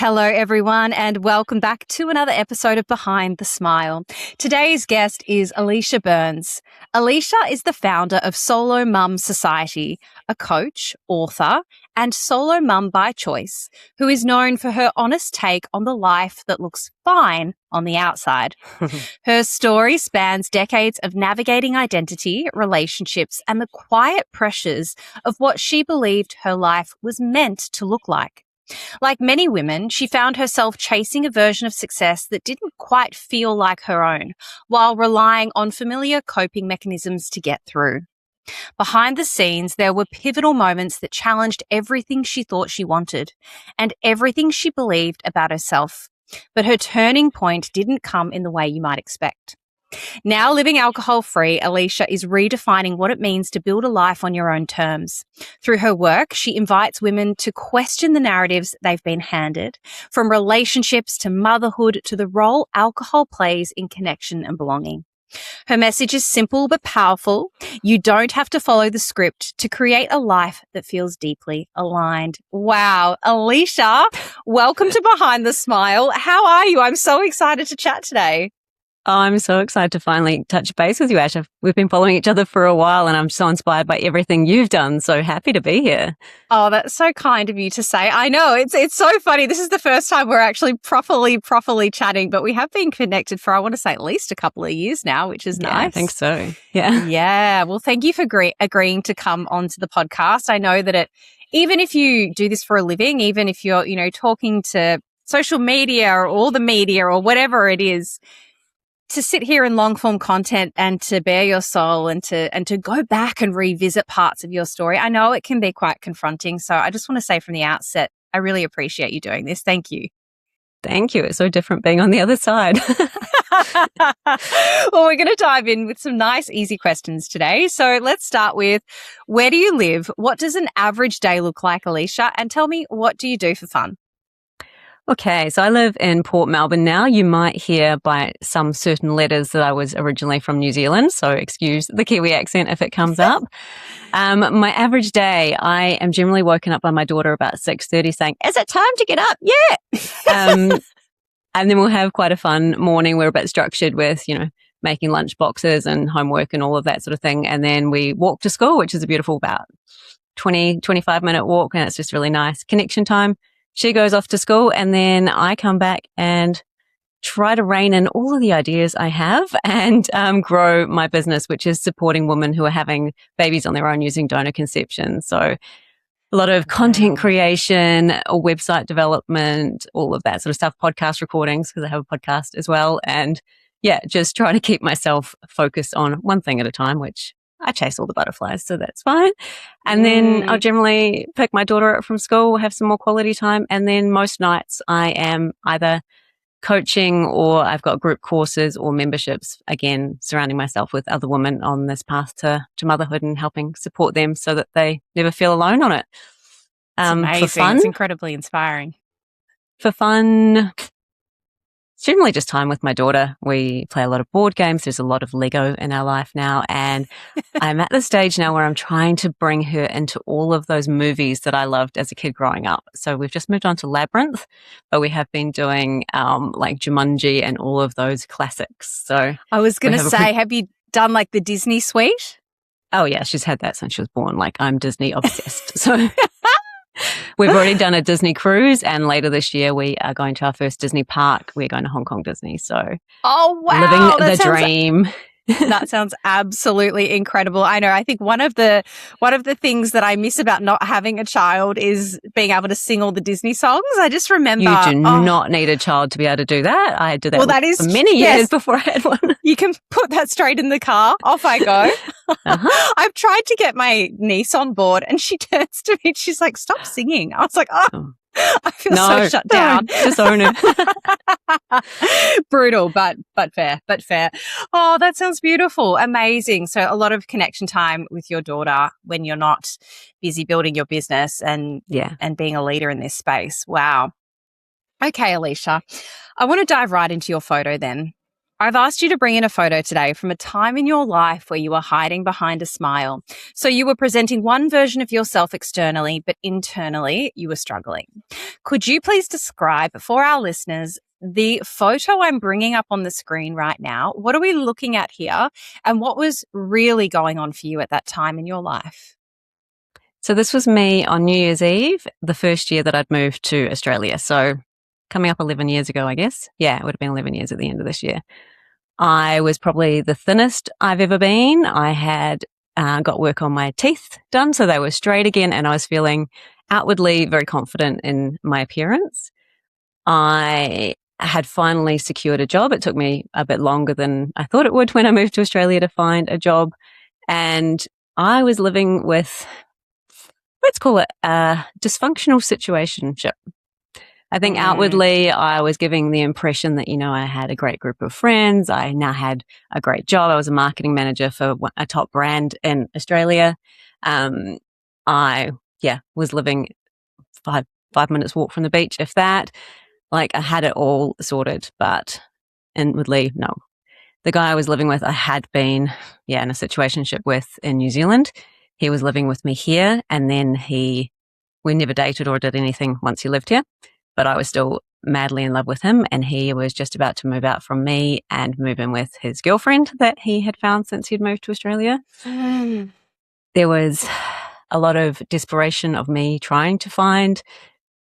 Hello, everyone, and welcome back to another episode of Behind the Smile. Today's guest is Alisha Burns. Alicia is the founder of Solo Mum Society, a coach, author, and solo mum by choice, who is known for her honest take on the life that looks fine on the outside. Her story spans decades of navigating identity, relationships, and the quiet pressures of what she believed her life was meant to look like. Like many women, she found herself chasing a version of success that didn't quite feel like her own, while relying on familiar coping mechanisms to get through. Behind the scenes, there were pivotal moments that challenged everything she thought she wanted and everything she believed about herself. But her turning point didn't come in the way you might expect. Now living alcohol-free, Alicia is redefining what it means to build a life on your own terms. Through her work, she invites women to question the narratives they've been handed, from relationships to motherhood to the role alcohol plays in connection and belonging. Her message is simple but powerful. You don't have to follow the script to create a life that feels deeply aligned. Wow. Alicia, welcome to Behind the Smile. How are you? I'm so excited to chat today. Oh, I'm so excited to finally touch base with you, Ash. We've been following each other for a while and I'm so inspired by everything you've done. So happy to be here. Oh, that's so kind of you to say. I know, it's so funny. This is the first time we're actually properly chatting, but we have been connected for, I want to say, at least a couple of years now, which is nice. I think so. Yeah. Yeah. Well, thank you for agreeing to come onto the podcast. I know that even if you do this for a living, even if you're, talking to social media or all the media or whatever it is, to sit here in long form content and to bare your soul and to go back and revisit parts of your story, I know it can be quite confronting. So I just want to say from the outset, I really appreciate you doing this. Thank you. Thank you. It's so different being on the other side. Well, we're going to dive in with some nice, easy questions today. So let's start with, where do you live? What does an average day look like, Alicia? And tell me, what do you do for fun? Okay, so I live in Port Melbourne now. You might hear by some certain letters that I was originally from New Zealand, so excuse the Kiwi accent if it comes up. My average day, I am generally woken up by my daughter about 6:30 saying, "Is it time to get up yet?" And then we'll have quite a fun morning. We're a bit structured with, making lunch boxes and homework and all of that sort of thing. And then we walk to school, which is a beautiful about 25-minute walk, and it's just really nice connection time. She goes off to school and then I come back and try to rein in all of the ideas I have and grow my business, which is supporting women who are having babies on their own using donor conception. So a lot of content creation, website development, all of that sort of stuff, podcast recordings, because I have a podcast as well. And yeah, just trying to keep myself focused on one thing at a time, which I chase all the butterflies, so that's fine. And then I'll generally pick my daughter up from school, have some more quality time. And then most nights I am either coaching or I've got group courses or memberships, again, surrounding myself with other women on this path to motherhood and helping support them so that they never feel alone on it. It's amazing. For fun, it's incredibly inspiring. For fun, it's generally just time with my daughter. We play a lot of board games. There's a lot of Lego in our life now. And I'm at the stage now where I'm trying to bring her into all of those movies that I loved as a kid growing up. So we've just moved on to Labyrinth, but we have been doing like Jumanji and all of those classics. So I was going to say, have you done like the Disney suite? Oh yeah, she's had that since she was born. Like I'm Disney obsessed. So we've already done a Disney cruise, and later this year we are going to our first Disney park. We're going to Hong Kong Disney. So, oh wow, living the dream. That sounds absolutely incredible. I know. I think one of the things that I miss about not having a child is being able to sing all the Disney songs. I just remember you do not need a child to be able to do that. I did that, for many years before I had one. You can put that straight in the car. Off I go. I've tried to get my niece on board, and she turns to me and she's like, "Stop singing." I was like, "Oh." I feel so shut down. Just own it. Brutal, but fair. Oh, that sounds beautiful. Amazing. So a lot of connection time with your daughter when you're not busy building your business and being a leader in this space. Wow. Okay, Alicia, I want to dive right into your photo then. I've asked you to bring in a photo today from a time in your life where you were hiding behind a smile. So you were presenting one version of yourself externally, but internally you were struggling. Could you please describe for our listeners the photo I'm bringing up on the screen right now? What are we looking at here? And what was really going on for you at that time in your life? So this was me on New Year's Eve, the first year that I'd moved to Australia. So coming up 11 years ago, I guess. Yeah, it would have been 11 years at the end of this year. I was probably the thinnest I've ever been. I had got work on my teeth done, so they were straight again, and I was feeling outwardly very confident in my appearance. I had finally secured a job. It took me a bit longer than I thought it would when I moved to Australia to find a job. And I was living with, let's call it a dysfunctional situationship. I think outwardly I was giving the impression that, I had a great group of friends. I now had a great job. I was a marketing manager for a top brand in Australia. I was living five minutes walk from the beach, if that. Like, I had it all sorted, but inwardly, no. The guy I was living with, I had been, in a situationship with in New Zealand. He was living with me here, and then we never dated or did anything once he lived here. But I was still madly in love with him, and he was just about to move out from me and move in with his girlfriend that he had found since he'd moved to Australia. There was a lot of desperation of me trying to find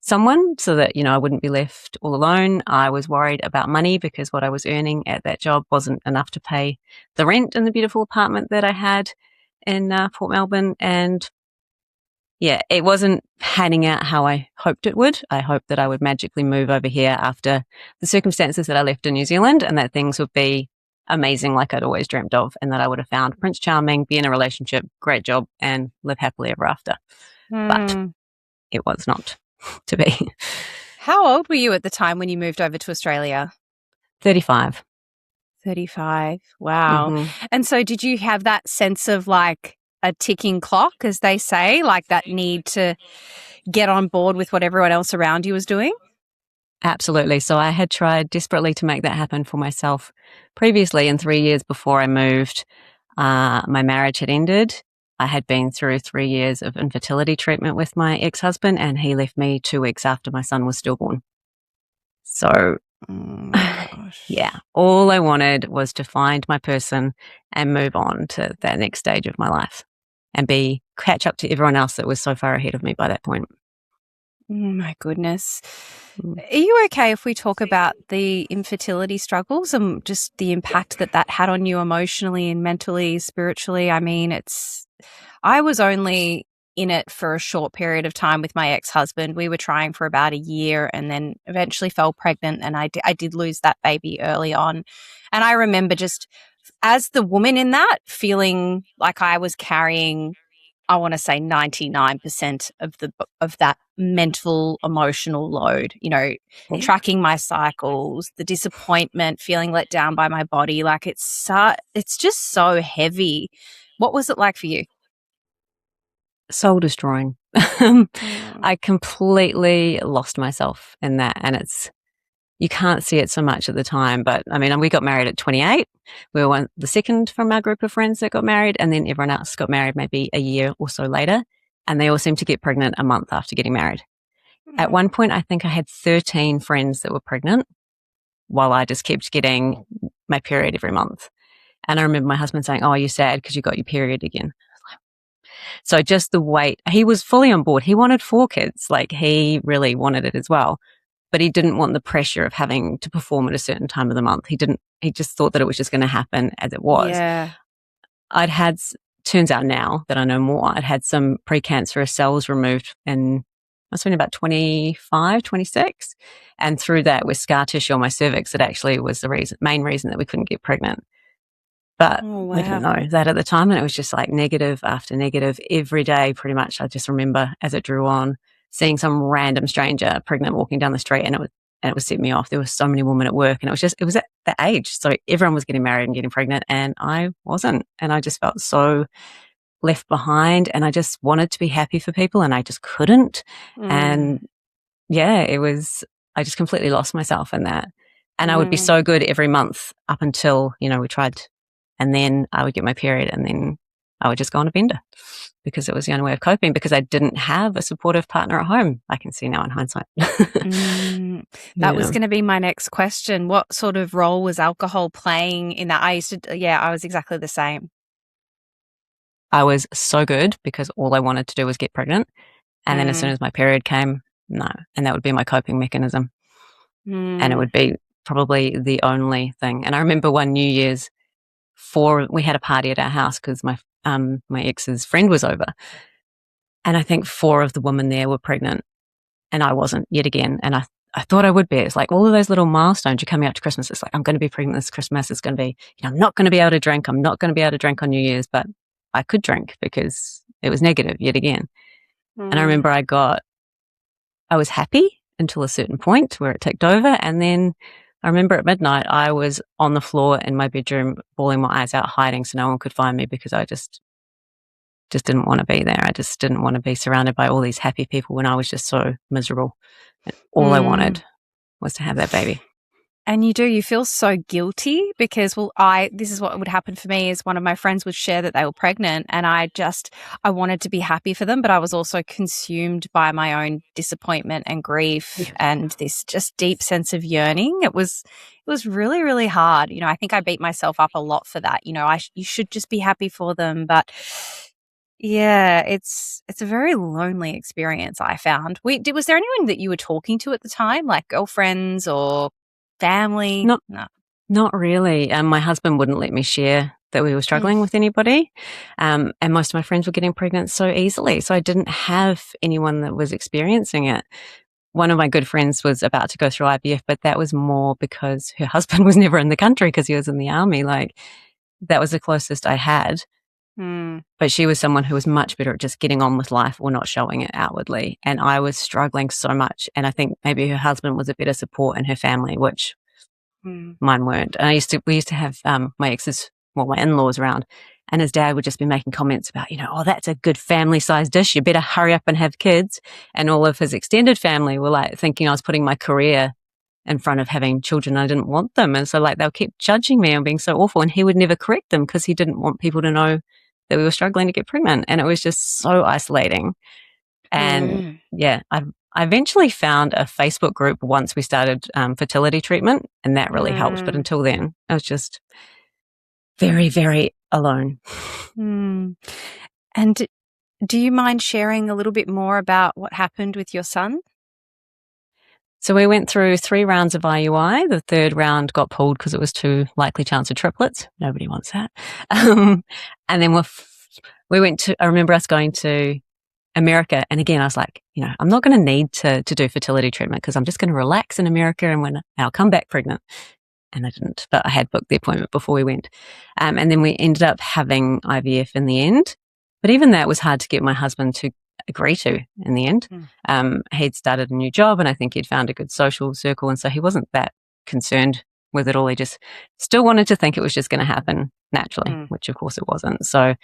someone so that, I wouldn't be left all alone. I was worried about money because what I was earning at that job wasn't enough to pay the rent in the beautiful apartment that I had in Port Melbourne. And it wasn't panning out how I hoped it would. I hoped that I would magically move over here after the circumstances that I left in New Zealand, and that things would be amazing like I'd always dreamt of, and that I would have found Prince Charming, be in a relationship, great job, and live happily ever after. But it was not to be. How old were you at the time when you moved over to Australia? 35. 35. Wow. Mm-hmm. And so did you have that sense of like a ticking clock, as they say, like that need to get on board with what everyone else around you was doing? Absolutely. So I had tried desperately to make that happen for myself previously. And 3 years before I moved, my marriage had ended. I had been through 3 years of infertility treatment with my ex-husband, and he left me 2 weeks after my son was stillborn. So, all I wanted was to find my person and move on to that next stage of my life and catch up to everyone else that was so far ahead of me by that point. Oh my goodness. Are you okay if we talk about the infertility struggles and just the impact that had on you emotionally and mentally, spiritually? I mean, I was only in it for a short period of time with my ex-husband. We were trying for about a year and then eventually fell pregnant, and I did lose that baby early on. And I remember just as the woman in that feeling like I was carrying, I want to say 99% of that mental, emotional load, tracking my cycles, the disappointment, feeling let down by my body. Like it's just so heavy. What was it like for you? Soul destroying. I completely lost myself in that, and you can't see it so much at the time, but I mean, we got married at 28. We were the second from our group of friends that got married, and then everyone else got married maybe a year or so later, and they all seemed to get pregnant a month after getting married. At one point, I think I had 13 friends that were pregnant while I just kept getting my period every month. And I remember my husband saying, "Oh, are you sad because you got your period again?" So just the weight, he was fully on board. He wanted 4 kids. Like, he really wanted it as well. But he didn't want the pressure of having to perform at a certain time of the month. He just thought that it was just going to happen as it was. Yeah. Turns out now that I know more, I'd had some precancerous cells removed in, I was about 25, 26. And through that, with scar tissue on my cervix, it actually was the main reason that we couldn't get pregnant. But we didn't know that at the time. And it was just like negative after negative every day, pretty much. I just remember as it drew on, seeing some random stranger pregnant walking down the street, and it was set me off. There were so many women at work, and it was at that age. So everyone was getting married and getting pregnant, and I wasn't. And I just felt so left behind, and I just wanted to be happy for people, and I just couldn't. And I just completely lost myself in that. And I would be so good every month up until, we tried. And then I would get my period and then I would just go on a bender because it was the only way of coping because I didn't have a supportive partner at home. I can see now in hindsight. That was going to be my next question. What sort of role was alcohol playing in that? I was exactly the same. I was so good because all I wanted to do was get pregnant. And then as soon as my period came, no. And that would be my coping mechanism. And it would be probably the only thing. And I remember one New Year's we had a party at our house because my ex's friend was over. And I think 4 of the women there were pregnant and I wasn't yet again. And I thought I would be. It's like all of those little milestones. You're coming up to Christmas. It's like, I'm going to be pregnant this Christmas. It's going to be, I'm not going to be able to drink. I'm not going to be able to drink on New Year's, but I could drink because it was negative yet again. And I remember I was happy until a certain point where it ticked over. And then I remember at midnight, I was on the floor in my bedroom, bawling my eyes out, hiding so no one could find me because I just didn't want to be there. I just didn't want to be surrounded by all these happy people when I was just so miserable. And all I wanted was to have that baby. And you feel so guilty because, this is what would happen for me is one of my friends would share that they were pregnant and I wanted to be happy for them, but I was also consumed by my own disappointment and grief and this just deep sense of yearning. It was really, really hard. I think I beat myself up a lot for that. You should just be happy for them. But yeah, it's a very lonely experience, I found. Was there anyone that you were talking to at the time, like girlfriends or family? No. Not really. My husband wouldn't let me share that we were struggling with anybody. And most of my friends were getting pregnant so easily. So I didn't have anyone that was experiencing it. One of my good friends was about to go through IVF, but that was more because her husband was never in the country because he was in the army. Like that was the closest I had. But she was someone who was much better at just getting on with life or not showing it outwardly. And I was struggling so much. And I think maybe her husband was a better support in her family, which mine weren't. And we used to have my in-laws around, and his dad would just be making comments about, oh, that's a good family-sized dish. You better hurry up and have kids. And all of his extended family were like thinking I was putting my career in front of having children. I didn't want them. And so they'll keep judging me and being so awful. And he would never correct them because he didn't want people to know that we were struggling to get pregnant. And it was just so isolating. And I eventually found a Facebook group once we started fertility treatment, and that really helped. But until then, I was just very, very alone. And do you mind sharing a little bit more about what happened with your son? So we went through 3 rounds of IUI. The 3rd round got pulled because it was too likely chance of triplets. Nobody wants that. And then we went to, I remember us going to America. And again, I was like, I'm not going to need to do fertility treatment because I'm just going to relax in America and I'll come back pregnant. And I didn't, but I had booked the appointment before we went. And then we ended up having IVF in the end. But even that was hard to get my husband to agree to in the end. He'd started a new job and I think he'd found a good social circle. And so he wasn't that concerned with it all. He just still wanted to think it was just going to happen naturally, which of course it wasn't. So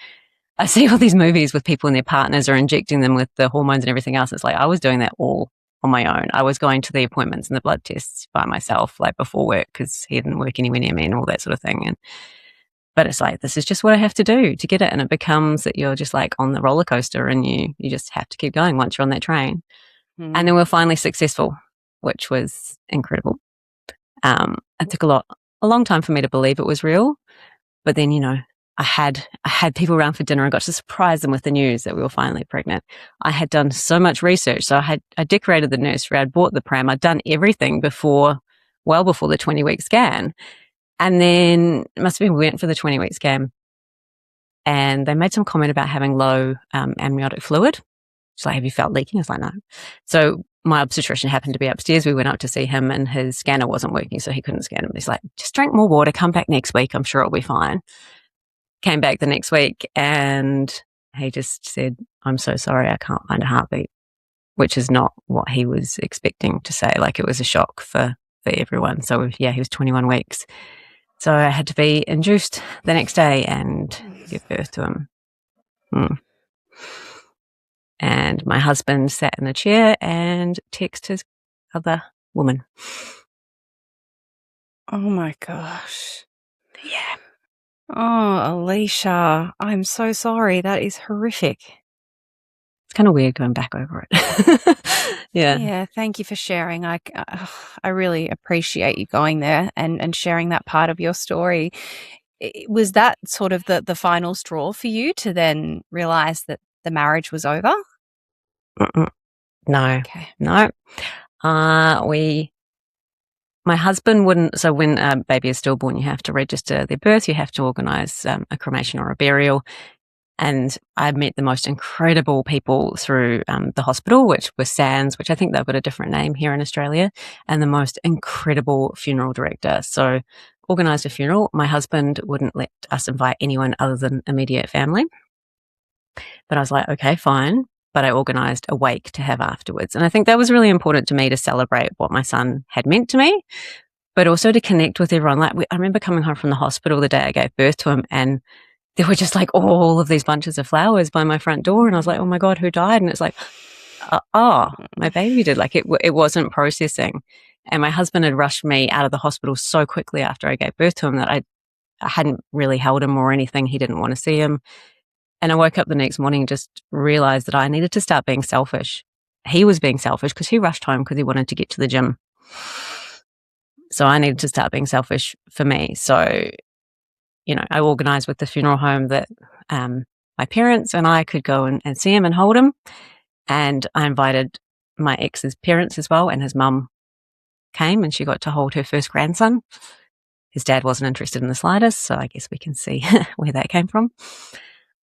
I see all these movies with people and their partners are injecting them with the hormones and everything else. It's like I was doing that all on my own. I was going to the appointments and the blood tests by myself, before work, because he didn't work anywhere near me and all that sort of thing. But it's like, this is just what I have to do to get it. And it becomes that you're just on the roller coaster and you just have to keep going once you're on that train. And then we're finally successful, which was incredible. It took a long time for me to believe it was real. But then, I had people around for dinner and got to surprise them with the news that we were finally pregnant. I had done so much research. So I decorated the nursery. I'd bought the pram. I'd done everything well before the 20-week scan. And then it must have been, we went for the 20-week scan and they made some comment about having low amniotic fluid. She's like, have you felt leaking? I was like, no. So my obstetrician happened to be upstairs. We went up to see him and his scanner wasn't working, so he couldn't scan him. He's like, just drink more water, come back next week. I'm sure it'll be fine. Came back the next week and he just said, I'm so sorry, I can't find a heartbeat, which is not what he was expecting to say. It was a shock for everyone. So he was 21 weeks. So I had to be induced the next day and give birth to him. And my husband sat in a chair and texted his other woman. Oh my gosh. Yeah. Oh, Alicia, I'm so sorry. That is horrific. It's kind of weird going back over it. Yeah. Yeah, thank you for sharing. I really appreciate you going there and sharing that part of your story. Was that sort of the final straw for you to then realize that the marriage was over? Mm-mm. No. Okay. No. My husband wouldn't. So when a baby is stillborn, you have to register their birth. You have to organise a cremation or a burial. And I met the most incredible people through the hospital, which was SANS, which I think they've got a different name here in Australia, and the most incredible funeral director. So organised a funeral. My husband wouldn't let us invite anyone other than immediate family. But I was like, okay, fine. But I organised a wake to have afterwards. And I think that was really important to me to celebrate what my son had meant to me, but also to connect with everyone. Like I remember coming home from the hospital the day I gave birth to him, and there were just like all of these bunches of flowers by my front door. And I was like, oh my God, who died? And it's like, my baby did. Like it wasn't processing. And my husband had rushed me out of the hospital so quickly after I gave birth to him that I hadn't really held him or anything. He didn't want to see him. And I woke up the next morning and just realized that I needed to start being selfish. He was being selfish because he rushed home because he wanted to get to the gym. So I needed to start being selfish for me. So, I organized with the funeral home that my parents and I could go and see him and hold him. And I invited my ex's parents as well, and his mum came and she got to hold her first grandson. His dad wasn't interested in the slightest, so I guess we can see where that came from.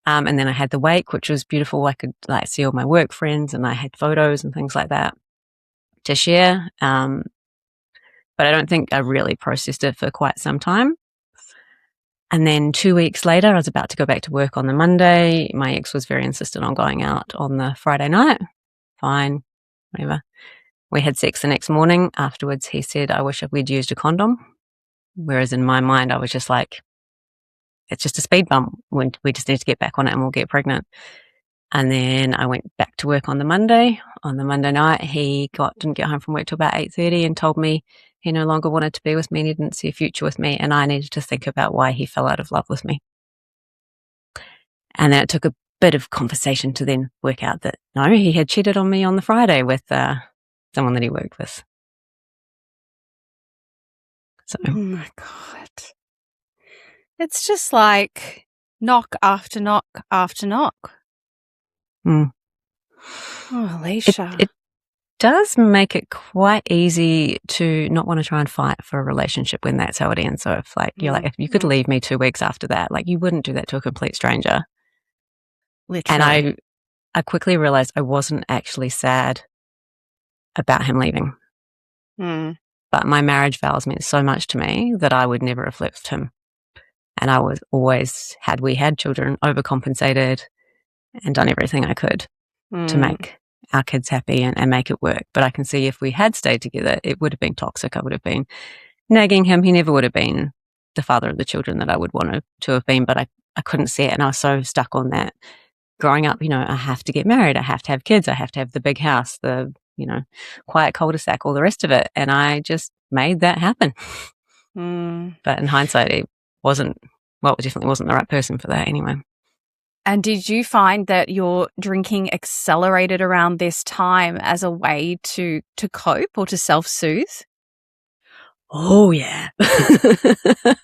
And then I had the wake, which was beautiful. I could see all my work friends, and I had photos and things like that to share. But I don't think I really processed it for quite some time. And then 2 weeks later, I was about to go back to work on the Monday. My ex was very insistent on going out on the Friday night. Fine, whatever. We had sex the next morning. Afterwards, he said, I wish we'd used a condom. Whereas in my mind, I was just like, it's just a speed bump. We just need to get back on it and we'll get pregnant. And then I went back to work on the Monday. On the Monday night, he didn't get home from work till about 8:30 and told me he no longer wanted to be with me and he didn't see a future with me. And I needed to think about why he fell out of love with me. And then it took a bit of conversation to then work out that no, he had cheated on me on the Friday with someone that he worked with. So, oh my God. It's just like knock after knock after knock. Mm. Oh, Alicia. It does make it quite easy to not want to try and fight for a relationship when that's how it ends. So if if you could leave me 2 weeks after that, you wouldn't do that to a complete stranger. Literally. And I quickly realized I wasn't actually sad about him leaving. Mm. But my marriage vows meant so much to me that I would never have left him. And I was always, had we had children, overcompensated and done everything I could to make our kids happy and make it work. But I can see if we had stayed together, it would have been toxic. I would have been nagging him. He never would have been the father of the children that I would want to have been, but I couldn't see it. And I was so stuck on that. Growing up, I have to get married. I have to have kids. I have to have the big house, the, quiet cul-de-sac, all the rest of it. And I just made that happen. But in hindsight, it definitely wasn't the right person for that anyway. And did you find that your drinking accelerated around this time as a way to cope or to self-soothe? Oh, yeah. God,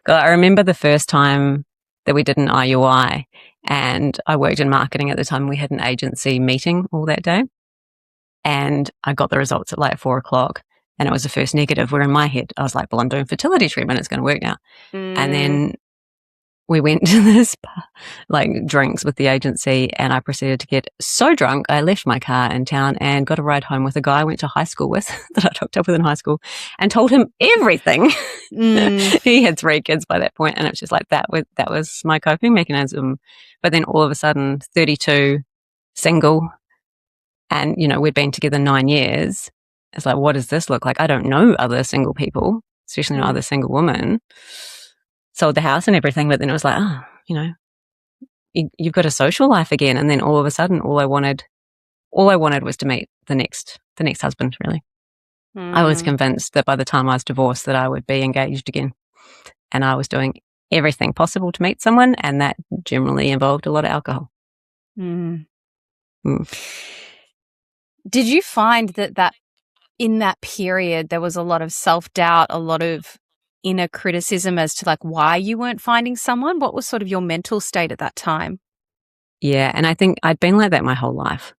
I remember the first time that we did an IUI, and I worked in marketing at the time. We had an agency meeting all that day, and I got the results at 4:00, and it was the first negative, where in my head, I was like, well, I'm doing fertility treatment. It's going to work now. And then we went to this drinks with the agency, and I proceeded to get so drunk, I left my car in town and got a ride home with a guy I went to high school with that I hooked up with in high school, and told him everything. He had 3 kids by that point, and it was just that was my coping mechanism. But then all of a sudden, 32, single, and, we'd been together 9 years. It's like, what does this look like? I don't know other single people, especially not other single women. Sold the house and everything, but then it was like, you've got a social life again. And then all of a sudden, all I wanted was to meet the next husband, really. I was convinced that by the time I was divorced that I would be engaged again. And I was doing everything possible to meet someone, and that generally involved a lot of alcohol. Mm. Did you find that in that period there was a lot of self-doubt, a lot of inner criticism as to like why you weren't finding someone? What was sort of your mental state at that time? Yeah, and I think I'd been like that my whole life.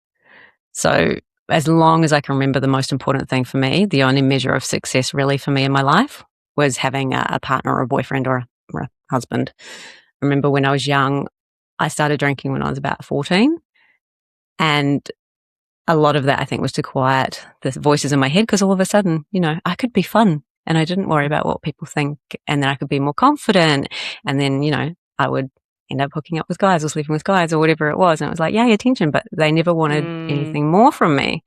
So as long as I can remember, the most important thing for me, the only measure of success really for me in my life was having a partner or a boyfriend or a husband. I remember when I was young, I started drinking when I was about 14. And a lot of that, I think, was to quiet the voices in my head because all of a sudden, I could be fun and I didn't worry about what people think. And then I could be more confident. And then, I would end up hooking up with guys or sleeping with guys or whatever it was. And it was like, yay, attention. But they never wanted anything more from me.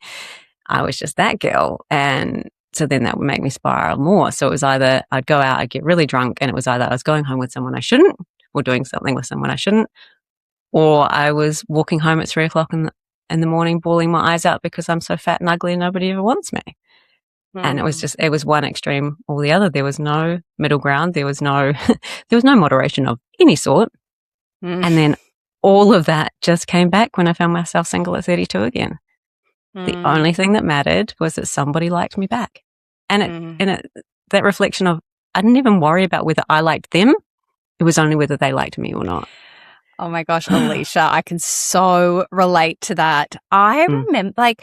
I was just that girl. And so then that would make me spiral more. So it was either I'd go out, I'd get really drunk, and it was either I was going home with someone I shouldn't or doing something with someone I shouldn't, or I was walking home at 3:00 in the morning, bawling my eyes out because I'm so fat and ugly and nobody ever wants me. And it was one extreme or the other. There was no middle ground. There was no moderation of any sort. And then all of that just came back when I found myself single at 32 again. The only thing that mattered was that somebody liked me back. And that reflection of, I didn't even worry about whether I liked them. It was only whether they liked me or not. Oh my gosh, Alicia, I can so relate to that. I remember,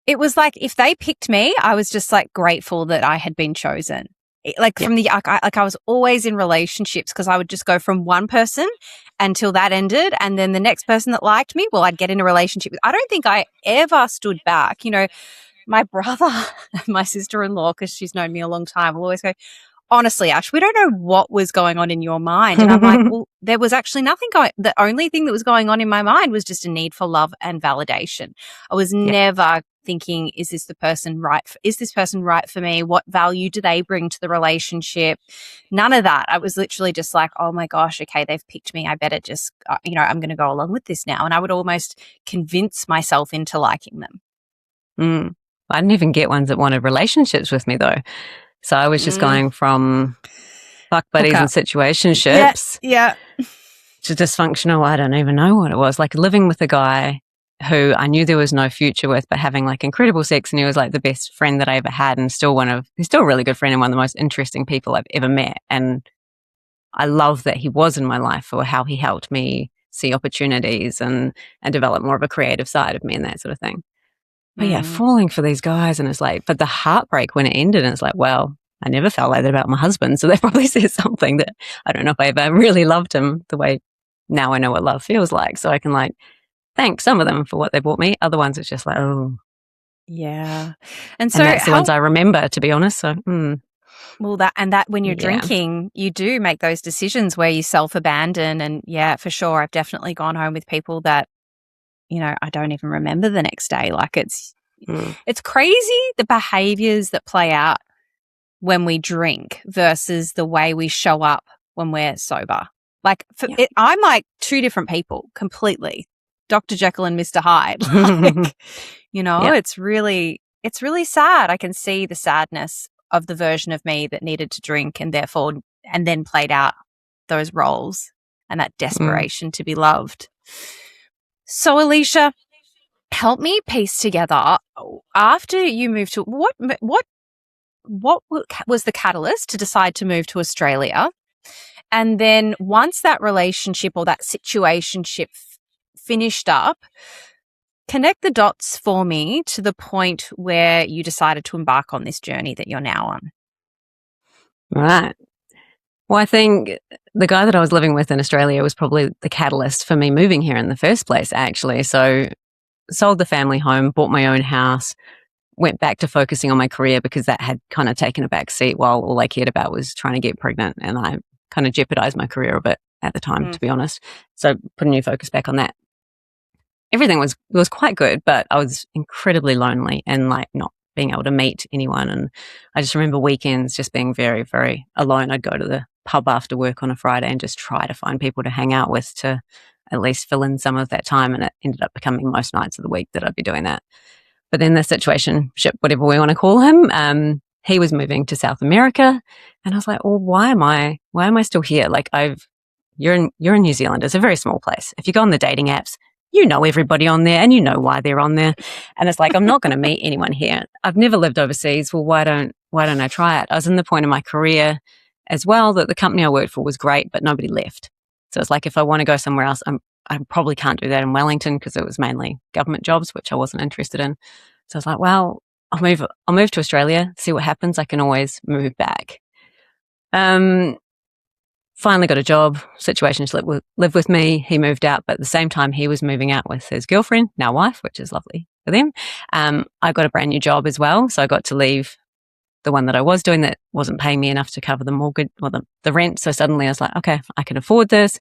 it was like if they picked me, I was just like grateful that I had been chosen. I was always in relationships because I would just go from one person until that ended. And then the next person that liked me, well, I'd get in a relationship with. I don't think I ever stood back. My brother, my sister-in-law, because she's known me a long time, will always go, honestly, Ash, we don't know what was going on in your mind. And I'm like, well, there was actually nothing the only thing that was going on in my mind was just a need for love and validation. I was never thinking, is this person right for me? What value do they bring to the relationship? None of that. I was literally just like, oh my gosh, okay, they've picked me. I better just, I'm going to go along with this now. And I would almost convince myself into liking them. I didn't even get ones that wanted relationships with me though. So I was just going from fuck buddies and situationships to dysfunctional. I don't even know what it was. Like living with a guy who I knew there was no future with, but having like incredible sex, and he was like the best friend that I ever had, and he's still a really good friend and one of the most interesting people I've ever met. And I love that he was in my life for how he helped me see opportunities and develop more of a creative side of me and that sort of thing. But yeah, falling for these guys, and it's like, but the heartbreak when it ended, and it's like, well, I never felt like that about my husband. So that probably says something that I don't know if I ever really loved him the way now I know what love feels like. So I can like thank some of them for what they brought me. Other ones, it's just like, oh. Yeah. And that's the ones I remember, to be honest. So, Well, that when you're drinking, you do make those decisions where you self-abandon. And yeah, for sure, I've definitely gone home with people that, I don't even remember the next day. Like it's crazy the behaviors that play out when we drink versus the way we show up when we're sober. Like I'm like two different people completely. Dr. Jekyll and Mr. Hyde. It's really sad. I can see the sadness of the version of me that needed to drink and then played out those roles and that desperation to be loved. So, Alicia, help me piece together. After you moved to what was the catalyst to decide to move to Australia? And then once that relationship or that situationship finished up, connect the dots for me to the point where you decided to embark on this journey that you're now on. Right. Well, I think the guy that I was living with in Australia was probably the catalyst for me moving here in the first place, actually. So sold the family home, bought my own house, went back to focusing on my career because that had kind of taken a back seat while all I cared about was trying to get pregnant. And I kind of jeopardized my career a bit at the time, to be honest. So put a new focus back on that. Everything was quite good, but I was incredibly lonely and like not being able to meet anyone. And I just remember weekends just being very, very alone. I'd go to the pub after work on a Friday and just try to find people to hang out with to at least fill in some of that time. And it ended up becoming most nights of the week that I'd be doing that. But then the situationship, whatever we want to call him, he was moving to South America, and I was like, well, why am I still here? Like you're in New Zealand. It's a very small place. If you go on the dating apps, you know everybody on there and you know why they're on there. And it's like, I'm not going to meet anyone here. I've never lived overseas. Well, why don't I try it? I was in the point in my career as well that the company I worked for was great, but nobody left. So it's like, if I want to go somewhere else, I probably can't do that in Wellington because it was mainly government jobs, which I wasn't interested in. So I was like, well, I'll move to Australia, see what happens. I can always move back. Finally got a job, situationship lived with me. He moved out, but at the same time he was moving out with his girlfriend, now wife, which is lovely for them. I got a brand new job as well. So I got to leave the one that I was doing that wasn't paying me enough to cover the mortgage or the rent. So suddenly I was like, okay, I can afford this.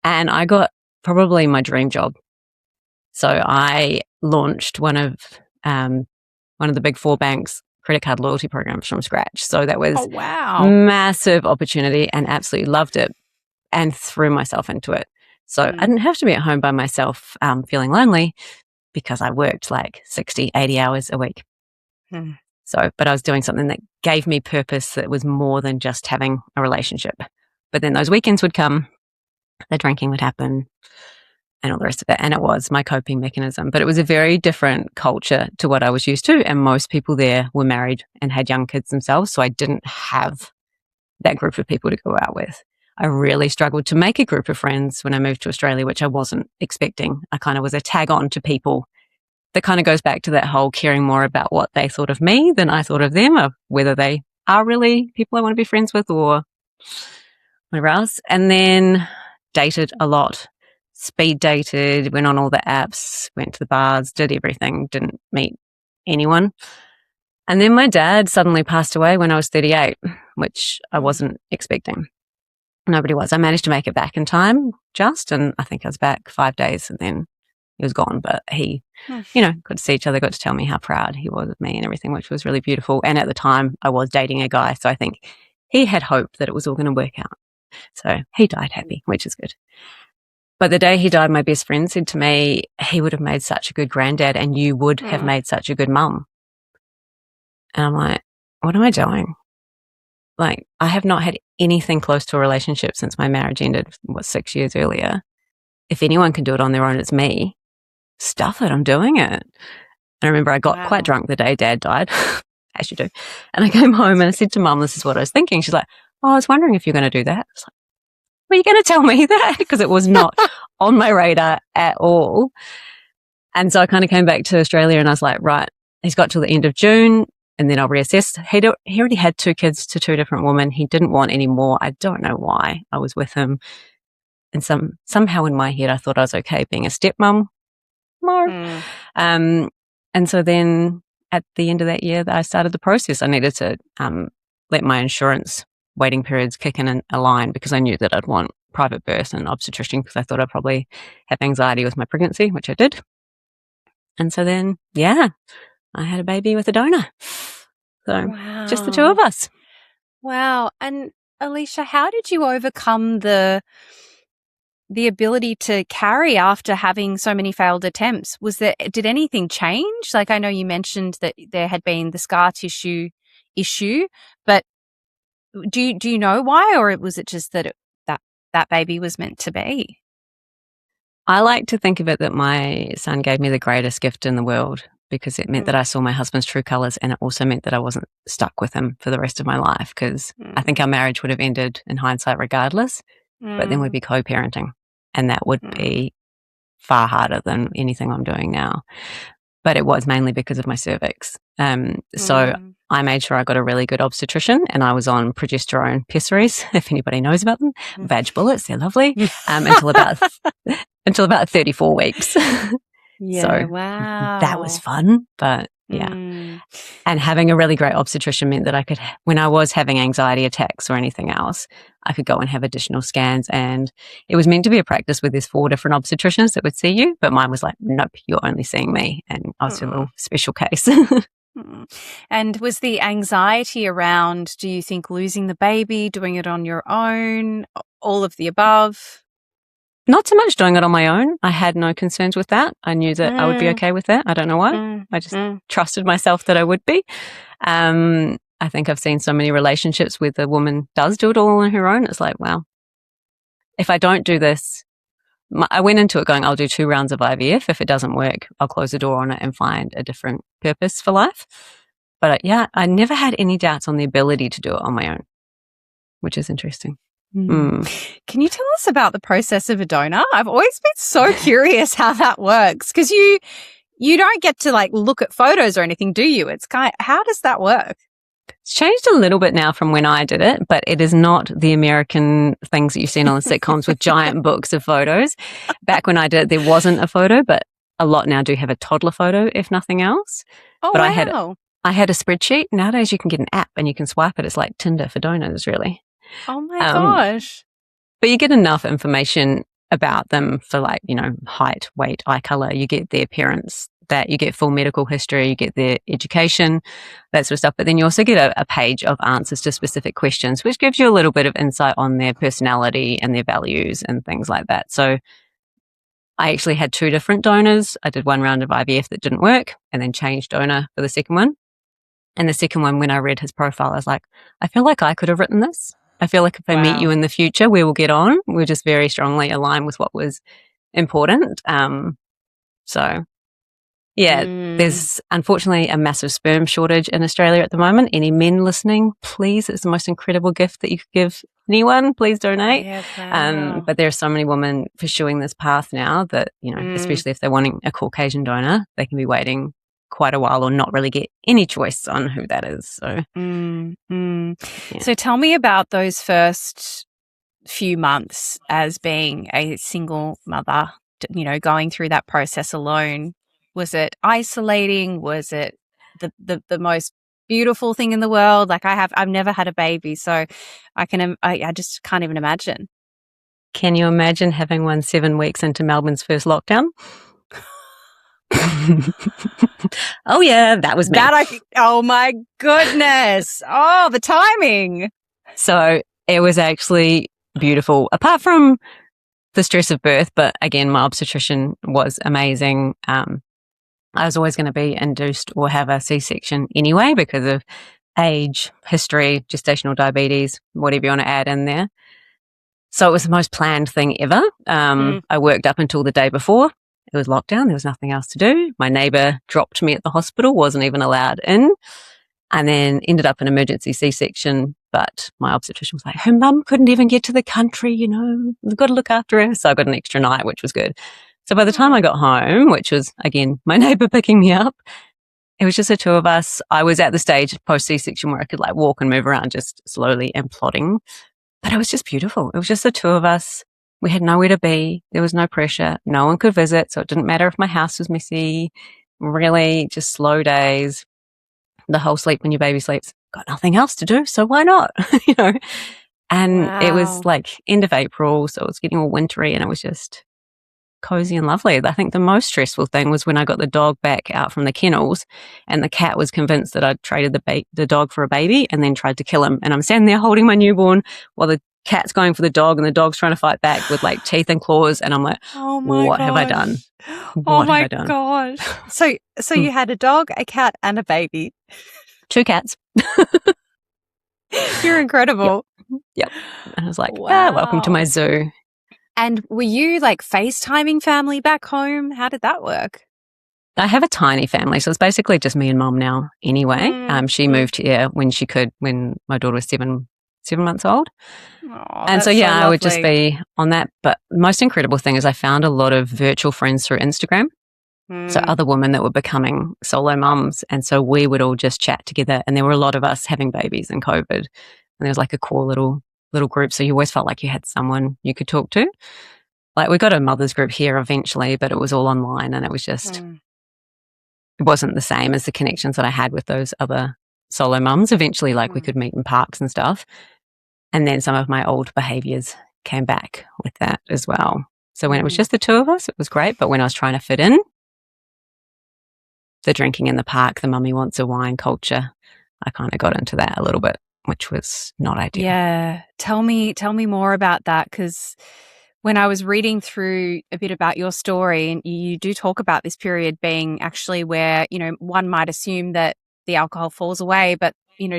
And I got probably my dream job. So I launched one of the big four banks credit card loyalty programs from scratch. So that was massive opportunity, and absolutely loved it and threw myself into it. So I didn't have to be at home by myself feeling lonely because I worked like 60, 80 hours a week. So, but I was doing something that gave me purpose that was more than just having a relationship. But then those weekends would come, the drinking would happen, and all the rest of it. And it was my coping mechanism. But it was a very different culture to what I was used to. And most people there were married and had young kids themselves. So I didn't have that group of people to go out with. I really struggled to make a group of friends when I moved to Australia, which I wasn't expecting. I kind of was a tag on to people. That kind of goes back to that whole caring more about what they thought of me than I thought of them, or whether they are really people I want to be friends with or whatever else. And then dated a lot. Speed dated, went on all the apps, went to the bars, did everything, didn't meet anyone. And then my dad suddenly passed away when I was 38, which I wasn't expecting. Nobody was. I managed to make it back in time and I think I was back 5 days and then he was gone. But he, got to see each other, got to tell me how proud he was of me and everything, which was really beautiful. And at the time I was dating a guy, so I think he had hope that it was all going to work out. So he died happy, which is good. But the day he died, my best friend said to me, he would have made such a good granddad and you would have made such a good mum. And I'm like, what am I doing? Like, I have not had anything close to a relationship since my marriage ended, 6 years earlier. If anyone can do it on their own, it's me. Stuff it, I'm doing it. And I remember I got quite drunk the day Dad died, as you do. And I came home and I said to Mum, this is what I was thinking. She's like, oh, I was wondering if you're going to do that. I was like, were you going to tell me that? Because it was not on my radar at all. And so I kind of came back to Australia and I was like, right, he's got till the end of June and then I'll reassess. He already had 2 kids to 2 different women. He didn't want any more. I don't know why I was with him. And somehow in my head, I thought I was okay being a stepmom more. And so then at the end of that year, I started the process. I needed to let my insurance waiting periods kick in and align because I knew that I'd want private birth and obstetrician because I thought I'd probably have anxiety with my pregnancy, which I did. And so then, I had a baby with a donor. So just the 2 of us. Wow. And Alicia, how did you overcome the ability to carry after having so many failed attempts? Did anything change? Like, I know you mentioned that there had been the scar tissue issue, but do you know why, or was it just that that baby was meant to be? I like to think of it that my son gave me the greatest gift in the world because it meant that I saw my husband's true colours, and it also meant that I wasn't stuck with him for the rest of my life because I think our marriage would have ended in hindsight regardless, but then we'd be co-parenting and that would be far harder than anything I'm doing now. But it was mainly because of my cervix. So I made sure I got a really good obstetrician and I was on progesterone pessaries, if anybody knows about them, vag bullets, they're lovely, until about 34 weeks. So that was fun, but and having a really great obstetrician meant that I could, when I was having anxiety attacks or anything else, I could go and have additional scans. And it was meant to be a practice where there's 4 different obstetricians that would see you, but mine was like, nope, you're only seeing me. And I was a little special case. And was the anxiety around, do you think, losing the baby, doing it on your own, all of the above? Not so much doing it on my own. I had no concerns with that. I knew that I would be okay with that. I don't know why. I just trusted myself that I would be. I think I've seen so many relationships where the woman does do it all on her own. It's like, wow, if I don't do this, I went into it going, I'll do 2 rounds of IVF. If it doesn't work, I'll close the door on it and find a different purpose for life. But I never had any doubts on the ability to do it on my own, which is interesting. Can you tell us about the process of a donor? I've always been so curious how that works, because you don't get to like look at photos or anything, do you? It's how does that work? It's changed a little bit now from when I did it, but it is not the American things that you've seen on the sitcoms with giant books of photos. Back when I did it, there wasn't a photo, but a lot now do have a toddler photo, if nothing else. Oh, but wow. I had a spreadsheet. Nowadays you can get an app and you can swipe it. It's like Tinder for donors, really. Oh my gosh. But you get enough information about them for like, height, weight, eye color. You get their appearance, that you get full medical history, you get their education, that sort of stuff. But then you also get a page of answers to specific questions, which gives you a little bit of insight on their personality and their values and things like that. So I actually had 2 different donors. I did 1 round of IVF that didn't work and then changed donor for the second one. And the second one, when I read his profile, I was like, I feel like I could have written this. I feel like if I meet you in the future, we will get on. We're just very strongly aligned with what was important. There's unfortunately a massive sperm shortage in Australia at the moment. Any men listening, please, it's the most incredible gift that you could give anyone. Please donate. Yeah, wow. But there are so many women pursuing this path now that, especially if they're wanting a Caucasian donor, they can be waiting quite a while or not really get any choice on who that is. So, So tell me about those first few months as being a single mother, going through that process alone. Was it isolating? Was it the most beautiful thing in the world? Like I've never had a baby, so I just can't even imagine. Can you imagine having one 7 weeks into Melbourne's first lockdown? Oh yeah, that was me. Oh my goodness. Oh, the timing. So it was actually beautiful, apart from the stress of birth. But again, my obstetrician was amazing. I was always going to be induced or have a C-section anyway because of age, history, gestational diabetes, whatever you want to add in there. So it was the most planned thing ever. I worked up until the day before. It was lockdown. There was nothing else to do. My neighbour dropped me at the hospital, wasn't even allowed in, and then ended up in emergency C-section. But my obstetrician was like, her mum couldn't even get to the country, we've got to look after her. So I got an extra night, which was good. So by the time I got home, which was, again, my neighbour picking me up, it was just the 2 of us. I was at the stage post C-section where I could like walk and move around just slowly and plodding. But it was just beautiful. It was just the 2 of us. We had nowhere to be. There was no pressure. No one could visit. So it didn't matter if my house was messy. Really just slow days. The whole sleep when your baby sleeps. Got nothing else to do. So why not? And It was like end of April. So it was getting all wintry and it was just cozy and lovely. I think the most stressful thing was when I got the dog back out from the kennels and the cat was convinced that I'd traded the dog for a baby and then tried to kill him. And I'm standing there holding my newborn while the cat's going for the dog and the dog's trying to fight back with like teeth and claws. And I'm like, what have I done? Oh my gosh. So you had a dog, a cat and a baby. 2 cats. You're incredible. Yep. And I was like, welcome to my zoo. And were you like FaceTiming family back home? How did that work? I have a tiny family, so it's basically just me and mum now anyway. She moved here when she could, when my daughter was 7 months old. Oh, and so, I would just be on that. But the most incredible thing is I found a lot of virtual friends through Instagram. So other women that were becoming solo mums. And so we would all just chat together. And there were a lot of us having babies in COVID. And there was like a core little group. So you always felt like you had someone you could talk to. Like we got a mothers group here eventually, but it was all online and it was just, it wasn't the same as the connections that I had with those other solo mums. Eventually, like we could meet in parks and stuff. And then some of my old behaviors came back with that as well. So when it was just the 2 of us, it was great. But when I was trying to fit in, the drinking in the park, the mummy wants a wine culture, I kind of got into that a little bit, which was not ideal. Yeah. Tell me more about that, because When I was reading through a bit about your story, and you do talk about this period being actually where, one might assume that the alcohol falls away, but,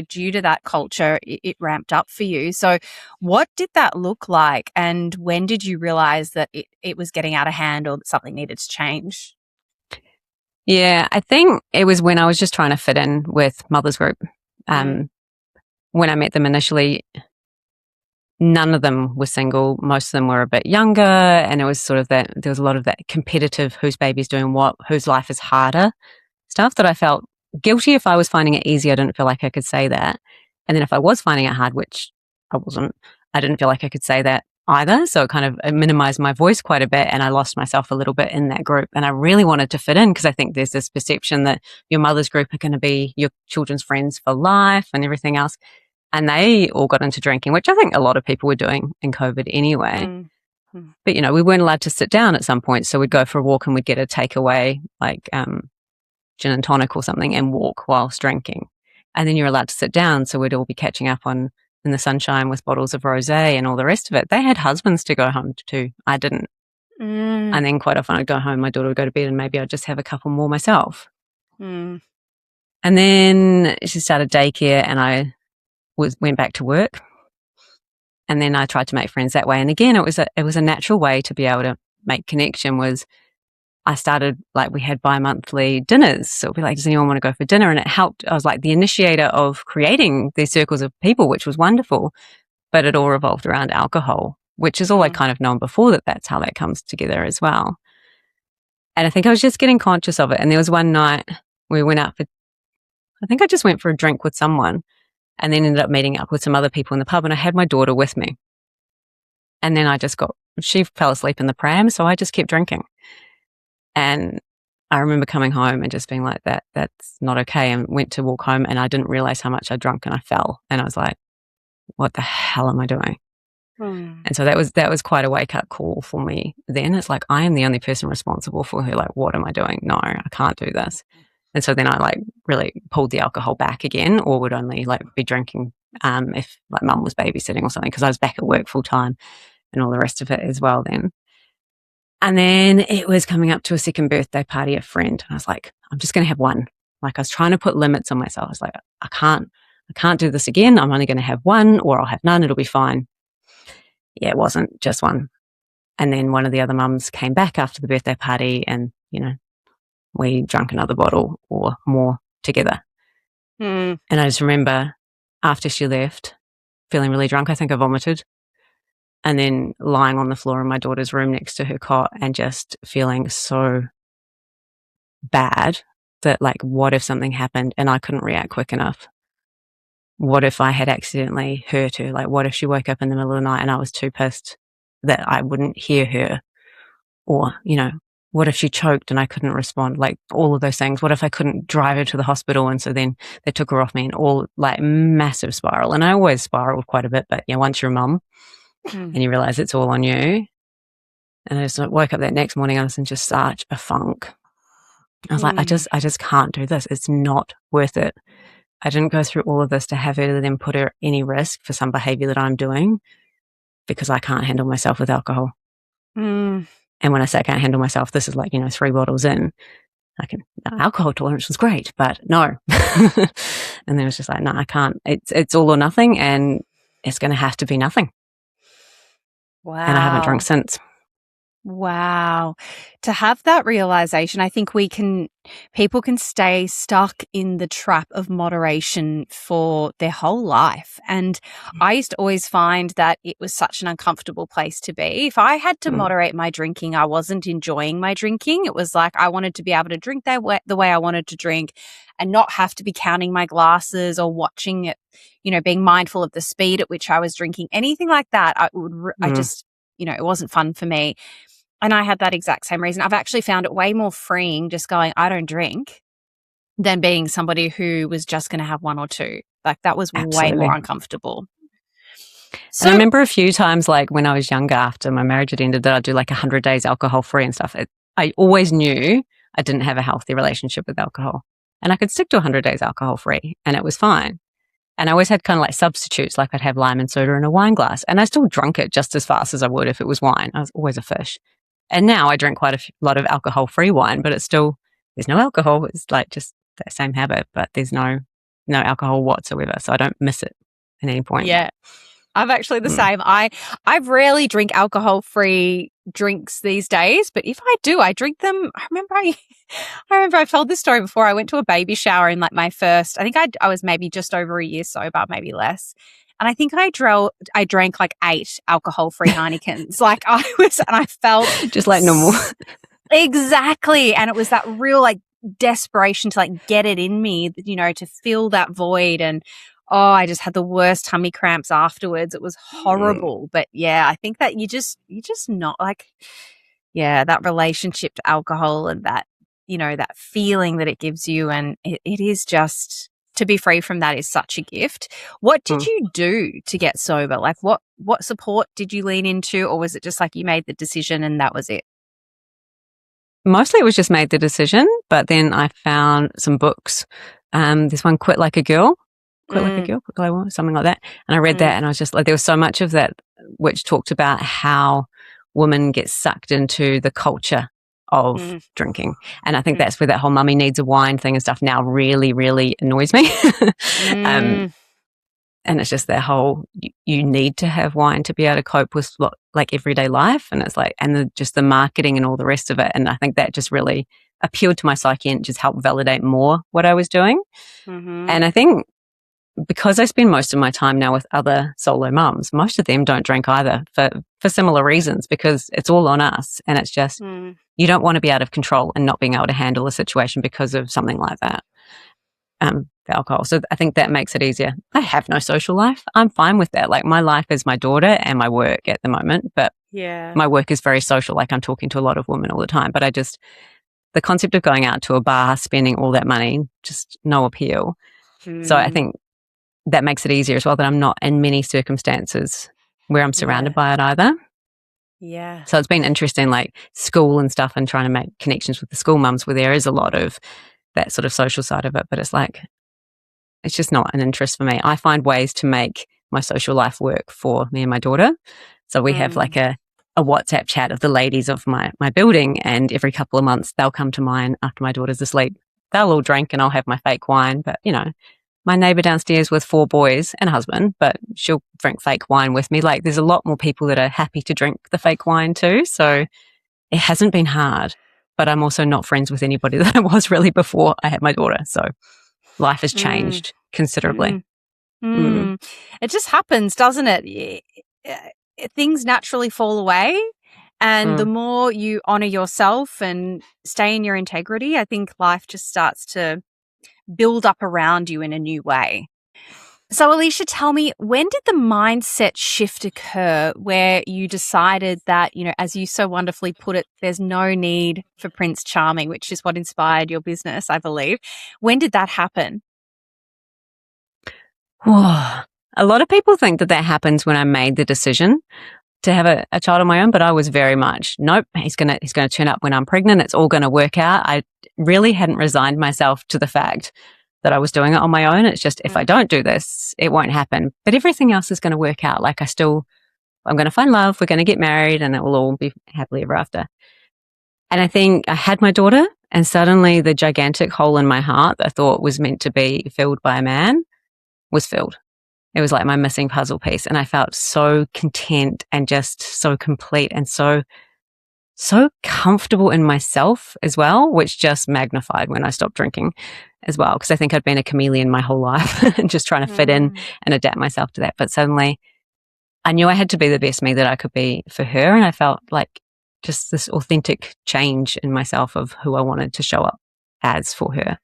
due to that culture, it ramped up for you. So what did that look like? And when did you realize that it was getting out of hand or that something needed to change? Yeah, I think it was when I was just trying to fit in with Mother's Group. When I met them initially, none of them were single. Most of them were a bit younger. And it was sort of that, there was a lot of that competitive, whose baby's doing what, whose life is harder stuff that I felt guilty if I was finding it easy. I didn't feel like I could say that. And then if I was finding it hard, which I wasn't, I didn't feel like I could say that either. So it minimized my voice quite a bit, and I lost myself a little bit in that group. And I really wanted to fit in because I think there's this perception that your mother's group are going to be your children's friends for life and everything else. And they all got into drinking, which I think a lot of people were doing in COVID anyway. But, we weren't allowed to sit down at some point. So we'd go for a walk and we'd get a takeaway, like gin and tonic or something, and walk whilst drinking. And then you're allowed to sit down. So we'd all be catching up in the sunshine with bottles of rosé and all the rest of it. They had husbands to go home to. I didn't. And then quite often I'd go home, my daughter would go to bed, and maybe I'd just have a couple more myself. And then she started daycare, and I went back to work, and then I tried to make friends that way. And again, it was a natural way to be able to make connection. Was I started, like, we had bi-monthly dinners, so it'd be like, does anyone want to go for dinner? And it helped. I was like the initiator of creating these circles of people, which was wonderful. But it all revolved around alcohol, which is all I'd kind of known before, that's how that comes together as well. And I think I was just getting conscious of it. And there was one night we went out I think I just went for a drink with someone, and then ended up meeting up with some other people in the pub, and I had my daughter with me. And then she fell asleep in the pram, so I just kept drinking. And I remember coming home and just being like, that's not okay, and went to walk home, and I didn't realize how much I'd drunk, and I fell, and I was like, what the hell am I doing? And so that was quite a wake up call for me then. It's like, I am the only person responsible for her. Like, what am I doing? No, I can't do this. And so then I really pulled the alcohol back again, or would only be drinking if mum was babysitting or something, because I was back at work full time and all the rest of it as well then. And then it was coming up to a second birthday party of a friend, and I was like, I'm just going to have one. I was trying to put limits on myself. I was like, I can't do this again. I'm only going to have one, or I'll have none. It'll be fine. Yeah, it wasn't just one. And then one of the other mums came back after the birthday party, and, we drank another bottle or more together. And I just remember after she left, feeling really drunk. I think I vomited. And then lying on the floor in my daughter's room next to her cot, and just feeling so bad that, what if something happened and I couldn't react quick enough? What if I had accidentally hurt her? What if she woke up in the middle of the night and I was too pissed that I wouldn't hear her? Or, what if she choked and I couldn't respond? All of those things. What if I couldn't drive her to the hospital, and so then they took her off me, and all massive spiral. And I always spiraled quite a bit, but once you're a mum and you realize it's all on you. And I just woke up that next morning, I was in just such a funk. I was like, I just can't do this. It's not worth it. I didn't go through all of this to have her to then put her at any risk for some behavior that I'm doing, because I can't handle myself with alcohol. And when I say I can't handle myself, this is 3 bottles in. Alcohol tolerance was great, but no. And then it was just like, no, I can't. It's all or nothing, and it's going to have to be nothing. Wow. And I haven't drunk since. Wow. To have that realization, I think people can stay stuck in the trap of moderation for their whole life. And I used to always find that it was such an uncomfortable place to be. If I had to moderate my drinking, I wasn't enjoying my drinking. It was like I wanted to be able to drink the way I wanted to drink, and not have to be counting my glasses or watching it, being mindful of the speed at which I was drinking. Anything like that, I just, it wasn't fun for me. And I had that exact same reason. I've actually found it way more freeing just going, I don't drink, than being somebody who was just going to have one or two. That was way more uncomfortable. So I remember a few times, when I was younger, after my marriage had ended, that I'd do 100 days alcohol free and stuff. I always knew I didn't have a healthy relationship with alcohol, and I could stick to 100 days alcohol free, and it was fine. And I always had kind of like substitutes, like I'd have lime and soda in a wine glass. And I still drunk it just as fast as I would if it was wine. I was always a fish. And now I drink quite a lot of alcohol-free wine, but it's still, there's no alcohol. It's like just that same habit, but there's no alcohol whatsoever. So I don't miss it at any point. Yeah. I'm actually the same. I rarely drink alcohol-free drinks these days, but if I do, I drink them. I remember I've told this story before. I went to a baby shower in like my first, I think I was maybe just over a year sober, maybe less. And I think I drank like 8 alcohol-free Heinekens. Like and I felt just like normal. Exactly. And it was that real like desperation to like get it in me, you know, to fill that void. And I just had the worst tummy cramps afterwards. It was horrible. But yeah, I think that you just not like, yeah, that relationship to alcohol and that, you know, that feeling that it gives you. And it is just, to be free from that is such a gift. What did you do to get sober? Like what support did you lean into, or was it just like you made the decision and that was it? Mostly it was just made the decision, but then I found some books. This one, Quit Like a Girl, something like that. And I read that and I was just like, there was so much of that which talked about how women get sucked into the culture of drinking. And I think that's where that whole mummy needs a wine thing and stuff now really, really annoys me. And it's just that whole, you need to have wine to be able to cope with like everyday life. And it's like, and just the marketing and all the rest of it. And I think that just really appealed to my psyche and just helped validate more what I was doing. And I think because I spend most of my time now with other solo mums, most of them don't drink either for similar reasons, because it's all on us. And it's just, you don't want to be out of control and not being able to handle a situation because of something like that. The alcohol. So I think that makes it easier. I have no social life. I'm fine with that. Like my life is my daughter and my work at the moment, but my work is very social. Like I'm talking to a lot of women all the time, but the concept of going out to a bar, spending all that money, just no appeal. So I think that makes it easier as well that I'm not in many circumstances where I'm surrounded by it either. Yeah. So it's been interesting, like school and stuff, and trying to make connections with the school mums where there is a lot of that sort of social side of it, but it's like, it's just not an interest for me. I find ways to make my social life work for me and my daughter. So we have like a WhatsApp chat of the ladies of my building, and every couple of months they'll come to mine after my daughter's asleep. They'll all drink and I'll have my fake wine. But, you know, my neighbour downstairs with 4 boys and a husband, but she'll drink fake wine with me. Like there's a lot more people that are happy to drink the fake wine too. So it hasn't been hard. But I'm also not friends with anybody that I was really before I had my daughter. So life has changed considerably. It just happens, doesn't it? Things naturally fall away. And the more you honor yourself and stay in your integrity, I think life just starts to build up around you in a new way. So, Alicia, tell me, when did the mindset shift occur where you decided that, you know, as you so wonderfully put it, there's no need for Prince Charming, which is what inspired your business, I believe. When did that happen? A lot of people think that happens when I made the decision to have a child on my own, but I was very much, nope, he's gonna turn up when I'm pregnant. It's all going to work out. I really hadn't resigned myself to the fact that I was doing it on my own. It's just, if I don't do this, it won't happen. But everything else is going to work out. Like I'm going to find love. We're going to get married and it will all be happily ever after. And I think I had my daughter, and suddenly the gigantic hole in my heart that I thought was meant to be filled by a man was filled. It was like my missing puzzle piece. And I felt so content and just so complete and so comfortable in myself as well, which just magnified when I stopped drinking as well. Because I think I'd been a chameleon my whole life and just trying to fit in and adapt myself to that. But suddenly I knew I had to be the best me that I could be for her. And I felt like just this authentic change in myself of who I wanted to show up as for her.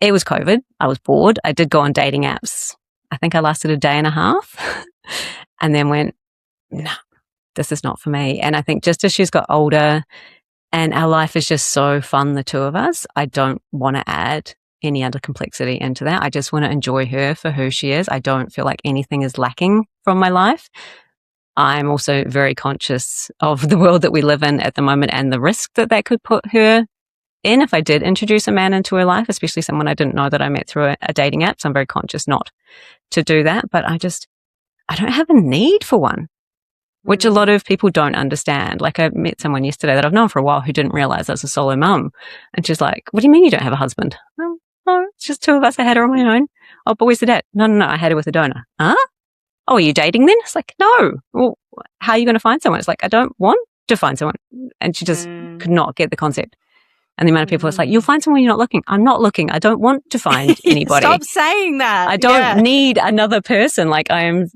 It was COVID. I was bored. I did go on dating apps. I think I lasted a day and a half and then went, no, this is not for me. And I think just as she's got older and our life is just so fun, the two of us, I don't want to add any other complexity into that. I just want to enjoy her for who she is. I don't feel like anything is lacking from my life. I'm also very conscious of the world that we live in at the moment and the risk that could put her in if I did introduce a man into her life, especially someone I didn't know that I met through a dating app. So I'm very conscious not to do that. But I don't have a need for one, which a lot of people don't understand. Like I met someone yesterday that I've known for a while who didn't realize I was a solo mum. And she's like, what do you mean you don't have a husband? No, it's just two of us. I had her on my own. Oh, but where's the dad? No, I had her with a donor. Huh? Oh, are you dating then? It's like, no. Well, how are you going to find someone? It's like, I don't want to find someone. And she just could not get the concept. And the amount of people, it's like, you'll find someone when you're not looking. I'm not looking. I don't want to find anybody. Stop saying that. I don't need another person. Like I am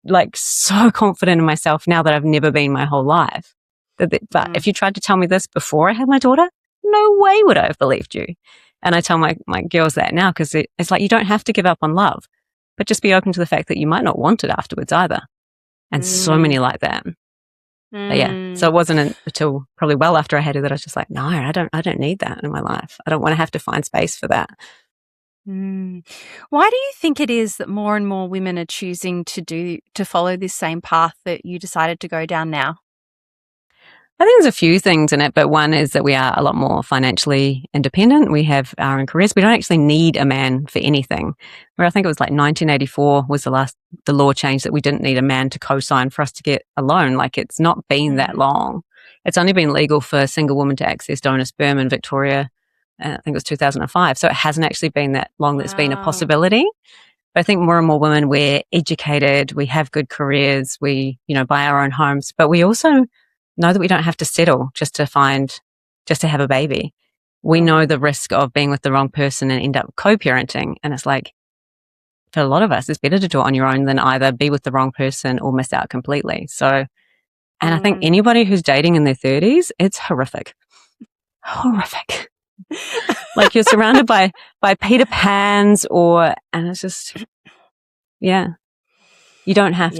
like so confident in myself now that I've never been my whole life. But if you tried to tell me this before I had my daughter, no way would I have believed you. And I tell my girls that now because it's like you don't have to give up on love, but just be open to the fact that you might not want it afterwards either. And so many like that. But yeah, so it wasn't until probably well after I had her that I was just like, no, I don't need that in my life. I don't want to have to find space for that. Why do you think it is that more and more women are choosing to follow this same path that you decided to go down now? I think there's a few things in it, but one is that we are a lot more financially independent. We have our own careers. We don't actually need a man for anything. Where I think it was like 1984 was the law change that we didn't need a man to co-sign for us to get a loan. Like it's not been that long. It's only been legal for a single woman to access donor sperm in Victoria. I think it was 2005. So it hasn't actually been that long that's been a possibility. But I think more and more women, we're educated, we have good careers, we, buy our own homes, but we also know that we don't have to settle just to have a baby. We know the risk of being with the wrong person and end up co-parenting. And it's like, for a lot of us, it's better to do it on your own than either be with the wrong person or miss out completely. So, and I think anybody who's dating in their 30s, it's horrific. Horrific. Like you're surrounded by Peter Pans and it's just, yeah. You don't have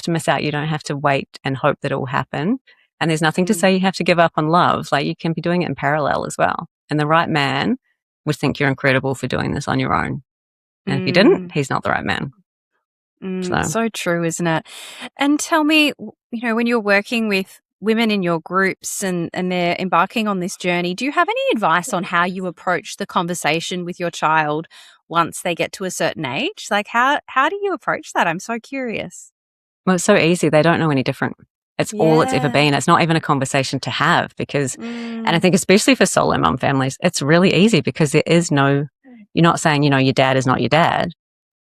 to miss out. You don't have to wait and hope that it will happen. And there's nothing to say you have to give up on love. Like you can be doing it in parallel as well. And the right man would think you're incredible for doing this on your own. And if you didn't, he's not the right man. So true, isn't it? And tell me, when you're working with women in your groups and they're embarking on this journey, do you have any advice on how you approach the conversation with your child once they get to a certain age? Like how do you approach that? I'm so curious. Well, it's so easy. They don't know any different. It's all it's ever been. It's not even a conversation to have because, and I think especially for solo mum families, it's really easy because there is you're not saying, your dad is not your dad.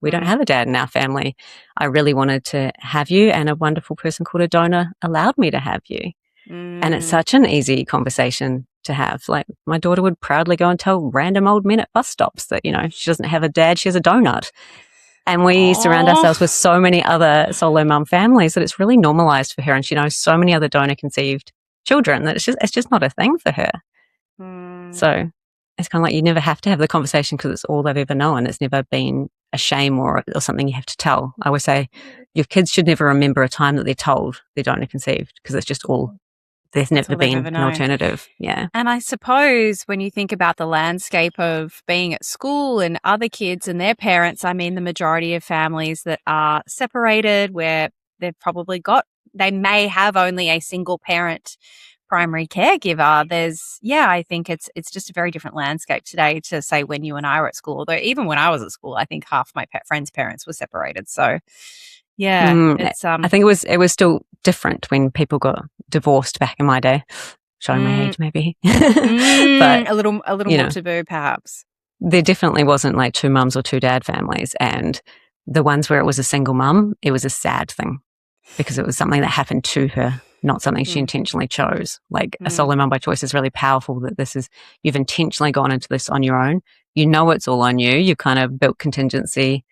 We don't have a dad in our family. I really wanted to have you and a wonderful person called a donor allowed me to have you. And it's such an easy conversation to have. Like my daughter would proudly go and tell random old men at bus stops that, she doesn't have a dad, she has a donut. And we surround ourselves with so many other solo mum families that it's really normalized for her. And she knows so many other donor conceived children that it's just not a thing for her. So it's kind of like you never have to have the conversation because it's all they've ever known. It's never been a shame or something you have to tell. I always say your kids should never remember a time that they're told they're donor conceived because it's just all, there's never been an alternative. Yeah. And I suppose when you think about the landscape of being at school and other kids and their parents, I mean, the majority of families that are separated where they may have only a single parent primary caregiver. I think it's just a very different landscape today to say when you and I were at school. Although even when I was at school, I think half my friends' parents were separated. So it's I think it was still different when people got divorced back in my day. Showing my age, maybe, but a little more taboo, perhaps. There definitely wasn't like two mums or two dad families, and the ones where it was a single mum, it was a sad thing because it was something that happened to her, not something she intentionally chose. Like a solo mum by choice is really powerful. That you've intentionally gone into this on your own. You know it's all on you. You kind of built contingency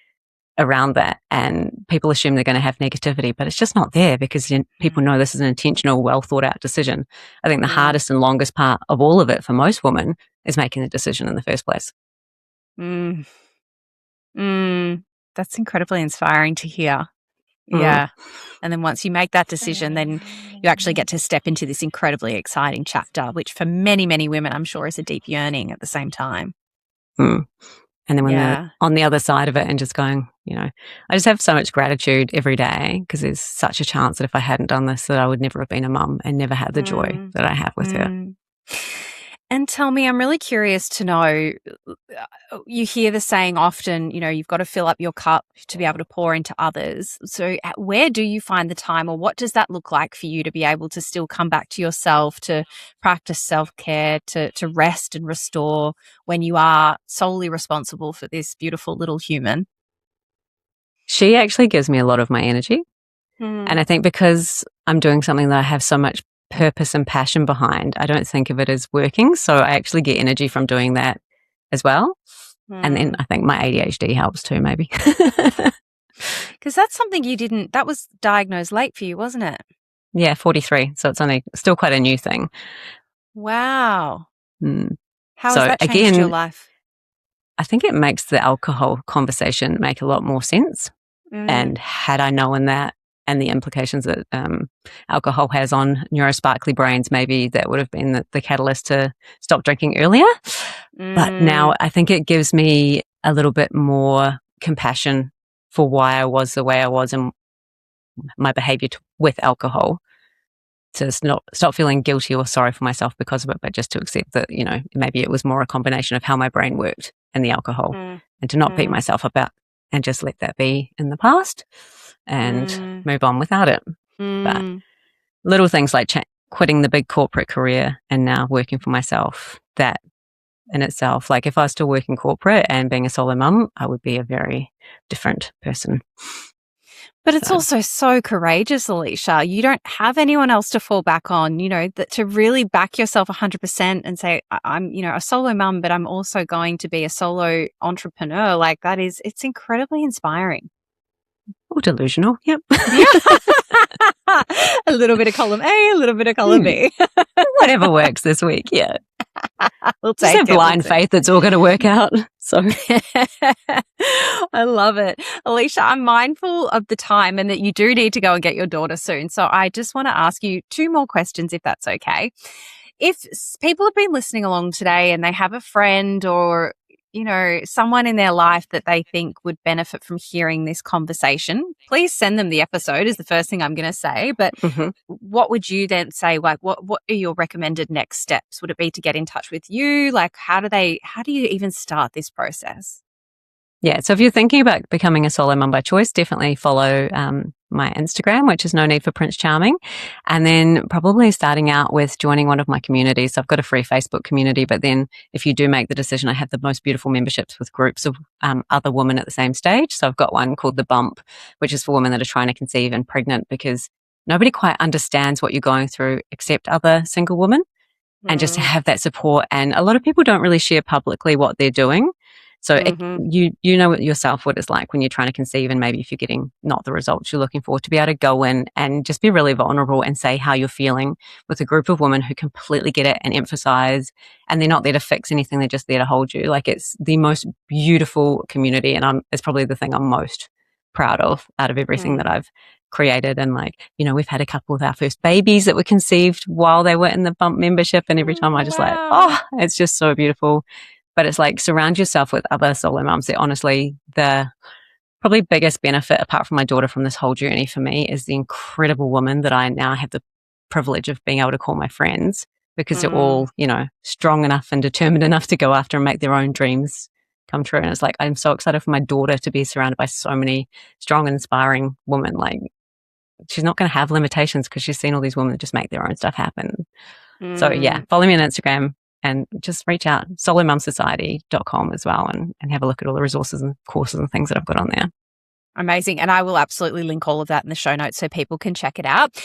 around that, and people assume they're going to have negativity, but it's just not there because people know this is an intentional, well thought out decision. I think the hardest and longest part of all of it for most women is making the decision in the first place. That's incredibly inspiring to hear. Yeah. And then once you make that decision, then you actually get to step into this incredibly exciting chapter, which for many, many women, I'm sure is a deep yearning at the same time. And then when they're on the other side of it and just going, I just have so much gratitude every day because there's such a chance that if I hadn't done this, that I would never have been a mum and never had the joy that I have with her. And tell me, I'm really curious to know, you hear the saying often, you've got to fill up your cup to be able to pour into others. So where do you find the time, or what does that look like for you to be able to still come back to yourself, to practice self-care, to rest and restore when you are solely responsible for this beautiful little human? She actually gives me a lot of my energy. And I think because I'm doing something that I have so much purpose and passion behind, I don't think of it as working. So I actually get energy from doing that as well. And then I think my ADHD helps too, maybe. Because that's something that was diagnosed late for you, wasn't it? Yeah, 43. So it's still quite a new thing. Wow. How has So that changed your life? I think it makes the alcohol conversation make a lot more sense. And had I known that, and the implications that alcohol has on neurosparkly brains, maybe that would have been the catalyst to stop drinking earlier. But now I think it gives me a little bit more compassion for why I was the way I was and my behavior with alcohol, to stop feeling guilty or sorry for myself because of it, but just to accept that, maybe it was more a combination of how my brain worked and the alcohol, and to not beat myself up and just let that be in the past and move on without it. But little things like quitting the big corporate career and now working for myself, that in itself, like if I was still working corporate and being a solo mum, I would be a very different person. But it's also so courageous, Alicia. You don't have anyone else to fall back on, that to really back yourself 100% and say, I'm, a solo mum, but I'm also going to be a solo entrepreneur. Like it's incredibly inspiring. Or delusional. Yep. A little bit of column A, a little bit of column B. Whatever works this week. Yeah. We'll take it. Blind faith that's all going to work out. So I love it. Alicia, I'm mindful of the time and that you do need to go and get your daughter soon. So I just want to ask you 2 more questions, if that's okay. If people have been listening along today and they have a friend or someone in their life that they think would benefit from hearing this conversation, please send them the episode is the first thing I'm going to say. But what would you then say? Like, what are your recommended next steps? Would it be to get in touch with you? Like, how do you even start this process? Yeah. So if you're thinking about becoming a solo mum by choice, definitely follow my Instagram, which is No Need for Prince Charming. And then probably starting out with joining one of my communities. So I've got a free Facebook community, but then if you do make the decision, I have the most beautiful memberships with groups of other women at the same stage. So I've got one called The Bump, which is for women that are trying to conceive and pregnant, because nobody quite understands what you're going through except other single women. And just to have that support. And a lot of people don't really share publicly what they're doing. So you know yourself what it's like when you're trying to conceive, and maybe if you're getting not the results you're looking for, to be able to go in and just be really vulnerable and say how you're feeling with a group of women who completely get it and emphasize, and they're not there to fix anything, they're just there to hold you. Like, it's the most beautiful community, and it's probably the thing I'm most proud of out of everything that I've created. And we've had a couple of our first babies that were conceived while they were in the Bump membership, and every time I just it's just so beautiful. But it's like, surround yourself with other solo mums. They're honestly the probably biggest benefit, apart from my daughter, from this whole journey for me, is the incredible women that I now have the privilege of being able to call my friends, because they're all, strong enough and determined enough to go after and make their own dreams come true. And it's like, I'm so excited for my daughter to be surrounded by so many strong and inspiring women. Like, she's not going to have limitations because she's seen all these women that just make their own stuff happen. So yeah, follow me on Instagram. And just reach out, solomumsociety.com as well, and have a look at all the resources and courses and things that I've got on there. Amazing. And I will absolutely link all of that in the show notes so people can check it out.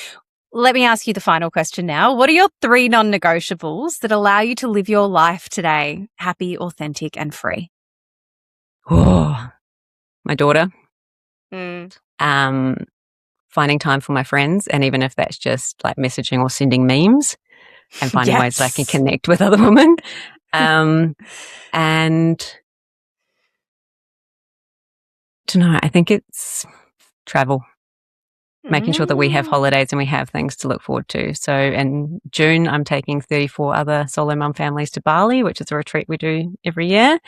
Let me ask you the final question now. What are your 3 non-negotiables that allow you to live your life today happy, authentic, and free? Oh, my daughter. Finding time for my friends, and even if that's just like messaging or sending memes, and finding ways that I can connect with other women. And I don't know, I think it's travel, making sure that we have holidays and we have things to look forward to. So in June, I'm taking 34 other solo mum families to Bali, which is a retreat we do every year.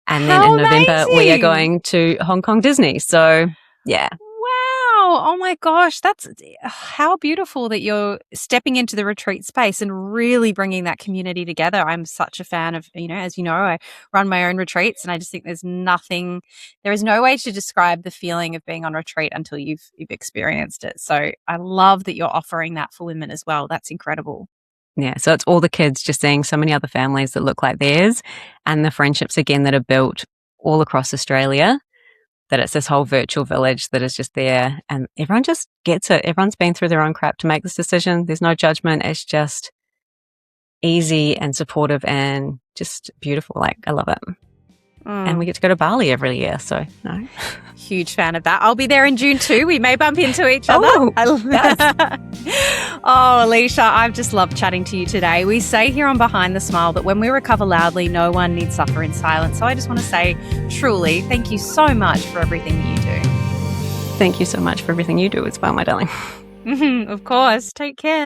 And then in November, we are going to Hong Kong Disney. So yeah. Wow. Oh my gosh. That's how beautiful that you're stepping into the retreat space and really bringing that community together. I'm such a fan of, as you know, I run my own retreats, and I just think there is no way to describe the feeling of being on retreat until you've experienced it. So I love that you're offering that for women as well. That's incredible. Yeah, so it's all the kids just seeing so many other families that look like theirs, and the friendships again that are built all across Australia, that it's this whole virtual village that is just there, and everyone just gets it. Everyone's been through their own crap to make this decision. There's no judgment. It's just easy and supportive and just beautiful. Like, I love it. And we get to go to Bali every year, so no. Huge fan of that. I'll be there in June too. We may bump into each other. Oh, Alicia, I've just loved chatting to you today. We say here on Behind the Smile that when we recover loudly, no one need suffer in silence. So I just want to say, truly, thank you so much for everything that you do. Thank you so much for everything you do as well, my darling. Of course. Take care.